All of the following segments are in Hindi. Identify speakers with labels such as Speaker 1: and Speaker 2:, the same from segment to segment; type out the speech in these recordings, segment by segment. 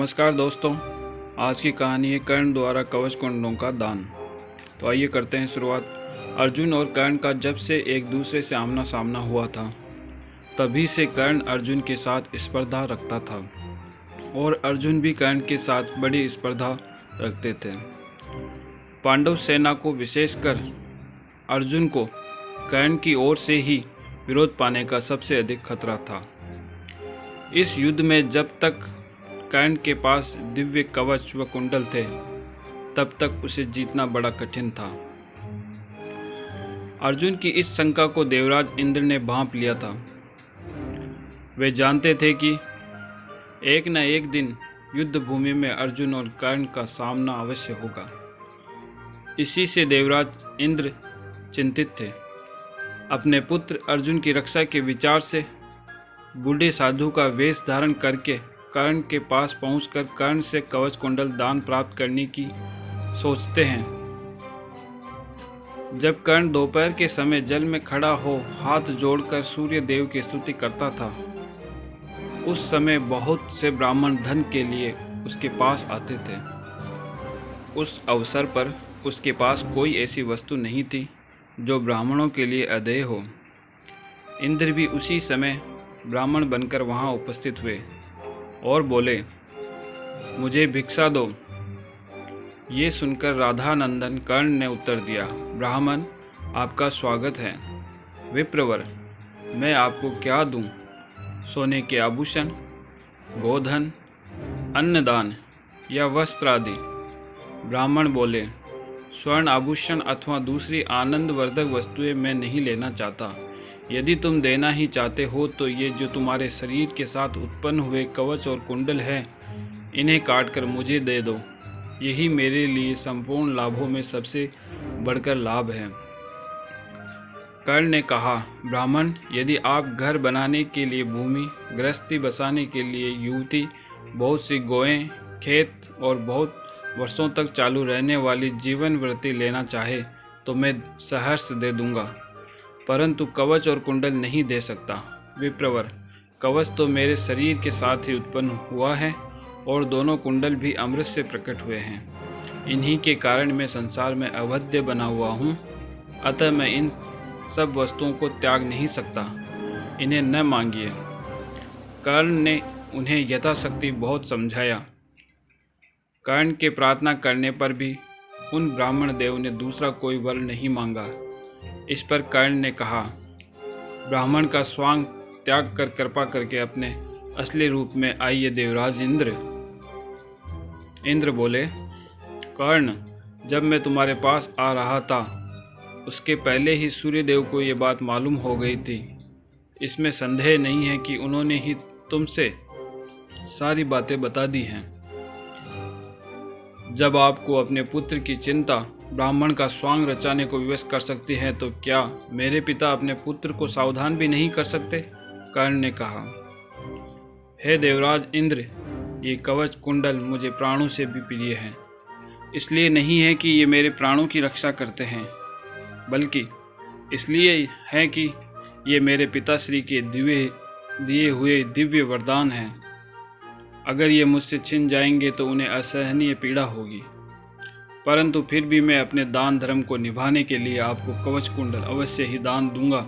Speaker 1: नमस्कार दोस्तों, आज की कहानी है कर्ण द्वारा कवच कुंडलों का दान। तो आइए करते हैं शुरुआत। अर्जुन और कर्ण का जब से एक दूसरे से आमना सामना हुआ था, तभी से कर्ण अर्जुन के साथ स्पर्धा रखता था और अर्जुन भी कर्ण के साथ बड़ी स्पर्धा रखते थे। पांडव सेना को, विशेषकर अर्जुन को, कर्ण की ओर से ही विरोध पाने का सबसे अधिक खतरा था। इस युद्ध में जब तक कर्ण के पास दिव्य कवच व कुंडल थे, तब तक उसे जीतना बड़ा कठिन था। अर्जुन की इस शंका को देवराज इंद्र ने भांप लिया था। वे जानते थे कि एक न एक दिन युद्ध भूमि में अर्जुन और कर्ण का सामना अवश्य होगा। इसी से देवराज इंद्र चिंतित थे। अपने पुत्र अर्जुन की रक्षा के विचार से बूढ़े साधु का वेश धारण करके कर्ण के पास पहुंचकर कर्ण से कवच कुंडल दान प्राप्त करने की सोचते हैं। जब कर्ण दोपहर के समय जल में खड़ा हो हाथ जोड़कर सूर्य देव की स्तुति करता था, उस समय बहुत से ब्राह्मण धन के लिए उसके पास आते थे। उस अवसर पर उसके पास कोई ऐसी वस्तु नहीं थी जो ब्राह्मणों के लिए अदेय हो। इंद्र भी उसी समय ब्राह्मण बनकर वहां उपस्थित हुए और बोले, मुझे भिक्षा दो। ये सुनकर राधानंदन कर्ण ने उत्तर दिया, ब्राह्मण, आपका स्वागत है। विप्रवर, मैं आपको क्या दूं? सोने के आभूषण, गोधन, अन्नदान या वस्त्र आदि? ब्राह्मण बोले, स्वर्ण आभूषण अथवा दूसरी आनंदवर्धक वस्तुएं मैं नहीं लेना चाहता। यदि तुम देना ही चाहते हो तो ये जो तुम्हारे शरीर के साथ उत्पन्न हुए कवच और कुंडल हैं, इन्हें काटकर मुझे दे दो। यही मेरे लिए संपूर्ण लाभों में सबसे बढ़कर लाभ है। कर्ण ने कहा, ब्राह्मण, यदि आप घर बनाने के लिए भूमि, गृहस्थी बसाने के लिए युवती, बहुत सी गौएं, खेत और बहुत वर्षों तक चालू रहने वाली जीवन वृत्ति लेना चाहे तो मैं सहर्ष दे दूंगा, परंतु कवच और कुंडल नहीं दे सकता। विप्रवर, कवच तो मेरे शरीर के साथ ही उत्पन्न हुआ है और दोनों कुंडल भी अमृत से प्रकट हुए हैं। इन्हीं के कारण मैं संसार में अवध्य बना हुआ हूँ, अतः मैं इन सब वस्तुओं को त्याग नहीं सकता। इन्हें न मांगिए। कर्ण ने उन्हें यथाशक्ति बहुत समझाया। कर्ण के प्रार्थना करने पर भी उन ब्राह्मण देव ने दूसरा कोई वर नहीं मांगा। इस पर कर्ण ने कहा, ब्राह्मण का स्वांग त्याग कर कृपा करके अपने असली रूप में आइए देवराज इंद्र। इंद्र बोले, कर्ण, जब मैं तुम्हारे पास आ रहा था, उसके पहले ही सूर्यदेव को ये बात मालूम हो गई थी। इसमें संदेह नहीं है कि उन्होंने ही तुमसे सारी बातें बता दी हैं। जब आपको अपने पुत्र की चिंता ब्राह्मण का स्वांग रचाने को विवश कर सकती है, तो क्या मेरे पिता अपने पुत्र को सावधान भी नहीं कर सकते? कर्ण ने कहा, हे देवराज इंद्र, ये कवच कुंडल मुझे प्राणों से भी प्रिय हैं। इसलिए नहीं है कि ये मेरे प्राणों की रक्षा करते हैं, बल्कि इसलिए है कि ये मेरे पिताश्री के दिए हुए दिव्य वरदान हैं। अगर ये मुझसे छिन जाएंगे तो उन्हें असहनीय पीड़ा होगी, परंतु फिर भी मैं अपने दान धर्म को निभाने के लिए आपको कवच कुंडल अवश्य ही दान दूंगा,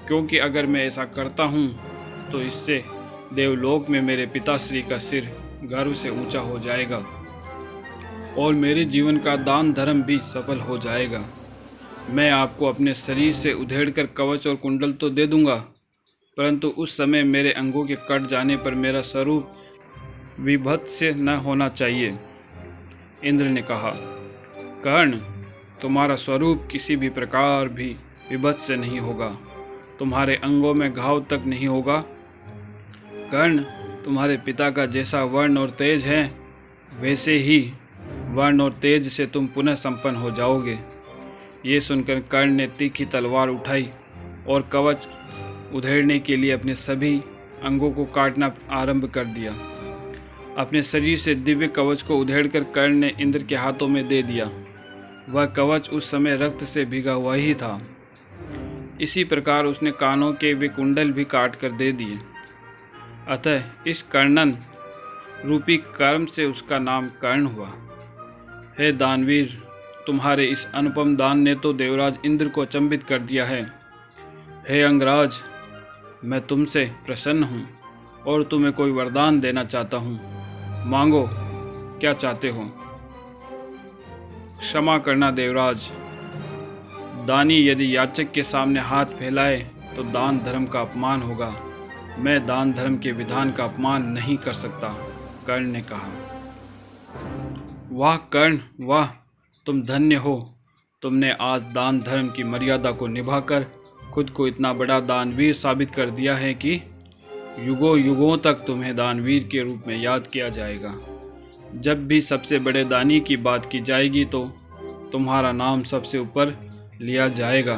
Speaker 1: क्योंकि अगर मैं ऐसा करता हूँ तो इससे देवलोक में मेरे पिताश्री का सिर गर्व से ऊंचा हो जाएगा और मेरे जीवन का दान धर्म भी सफल हो जाएगा। मैं आपको अपने शरीर से उधेड़कर कवच और कुंडल तो दे दूंगा, परंतु उस समय मेरे अंगों के कट जाने पर मेरा स्वरूप विभत्स न होना चाहिए। इंद्र ने कहा, कर्ण, तुम्हारा स्वरूप किसी भी प्रकार भी विभत्स नहीं होगा। तुम्हारे अंगों में घाव तक नहीं होगा। कर्ण, तुम्हारे पिता का जैसा वर्ण और तेज है, वैसे ही वर्ण और तेज से तुम पुनः संपन्न हो जाओगे। ये सुनकर कर्ण ने तीखी तलवार उठाई और कवच उधेड़ने के लिए अपने सभी अंगों को काटना आरंभ कर दिया। अपने शरीर से दिव्य कवच को उधेड़कर कर्ण ने इंद्र के हाथों में दे दिया। वह कवच उस समय रक्त से भीगा हुआ ही था। इसी प्रकार उसने कानों के वे कुंडल भी काट कर दे दिए। अतः इस कर्णन रूपी कर्म से उसका नाम कर्ण हुआ। हे दानवीर, तुम्हारे इस अनुपम दान ने तो देवराज इंद्र को अचंभित कर दिया है। हे अंगराज, मैं तुमसे प्रसन्न हूँ और तुम्हें कोई वरदान देना चाहता हूँ। मांगो, क्या चाहते हो? क्षमा करना देवराज, दानी यदि याचक के सामने हाथ फैलाए तो दान धर्म का अपमान होगा। मैं दान धर्म के विधान का अपमान नहीं कर सकता, कर्ण ने कहा। वाह कर्ण, वाह, तुम धन्य हो। तुमने आज दान धर्म की मर्यादा को निभाकर खुद को इतना बड़ा दानवीर साबित कर दिया है कि युगों युगों तक तुम्हें दानवीर के रूप में याद किया जाएगा। जब भी सबसे बड़े दानी की बात की जाएगी तो तुम्हारा नाम सबसे ऊपर लिया जाएगा।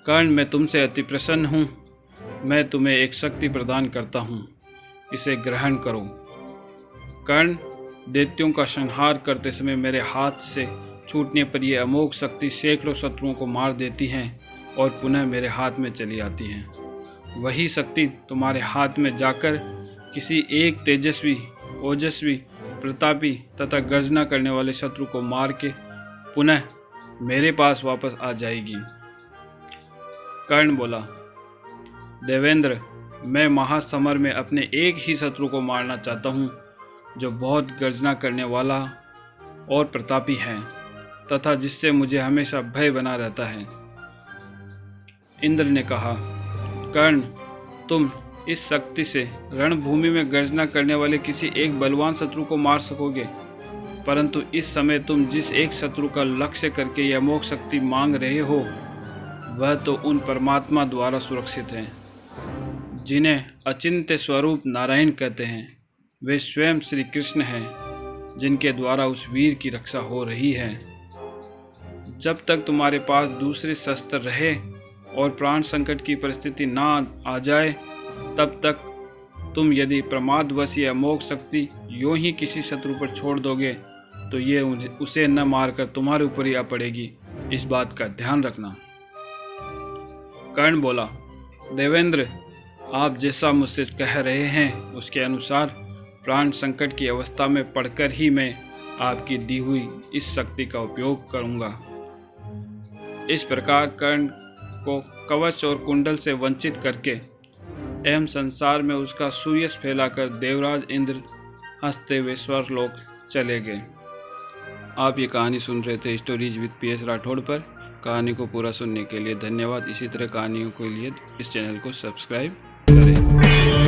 Speaker 1: कर्ण, मैं तुमसे अति प्रसन्न हूँ। मैं तुम्हें एक शक्ति प्रदान करता हूँ, इसे ग्रहण करो। कर्ण, दैत्यों का संहार करते समय मेरे हाथ से छूटने पर यह अमोघ शक्ति सैकड़ों शत्रुओं को मार देती हैं और पुनः मेरे हाथ में चली आती हैं। वही शक्ति तुम्हारे हाथ में जाकर किसी एक तेजस्वी, ओजस्वी, प्रतापी तथा गर्जना करने वाले शत्रु को मार के पुनः मेरे पास वापस आ जाएगी। कर्ण बोला, देवेंद्र, मैं महासमर में अपने एक ही शत्रु को मारना चाहता हूँ जो बहुत गर्जना करने वाला और प्रतापी है तथा जिससे मुझे हमेशा भय बना रहता है। इंद्र ने कहा, कर्ण, तुम इस शक्ति से रणभूमि में गर्जना करने वाले किसी एक बलवान शत्रु को मार सकोगे, परंतु इस समय तुम जिस एक शत्रु का लक्ष्य करके यह अमोघ शक्ति मांग रहे हो वह तो उन परमात्मा द्वारा सुरक्षित है जिन्हें अचिंत्य स्वरूप नारायण कहते हैं। वे स्वयं श्री कृष्ण हैं जिनके द्वारा उस वीर की रक्षा हो रही है। जब तक तुम्हारे पास दूसरे शस्त्र रहे और प्राण संकट की परिस्थिति ना आ जाए तब तक तुम यदि प्रमादवश ये अमोघ शक्ति यूं ही किसी शत्रु पर छोड़ दोगे तो ये उसे न मारकर तुम्हारे ऊपर ही आ पड़ेगी। इस बात का ध्यान रखना। कर्ण बोला, देवेंद्र, आप जैसा मुझसे कह रहे हैं उसके अनुसार प्राण संकट की अवस्था में पड़कर ही मैं आपकी दी हुई इस शक्ति का उपयोग करूंगा। इस प्रकार कर्ण को कवच और कुंडल से वंचित करके एवं संसार में उसका सुयश फैलाकर देवराज इंद्र हंसते हुए स्वर्गलोक चले गए। आप ये कहानी सुन रहे थे स्टोरीज विद PS राठौड़ पर। कहानी को पूरा सुनने के लिए धन्यवाद। इसी तरह कहानियों के लिए इस चैनल को सब्सक्राइब करें।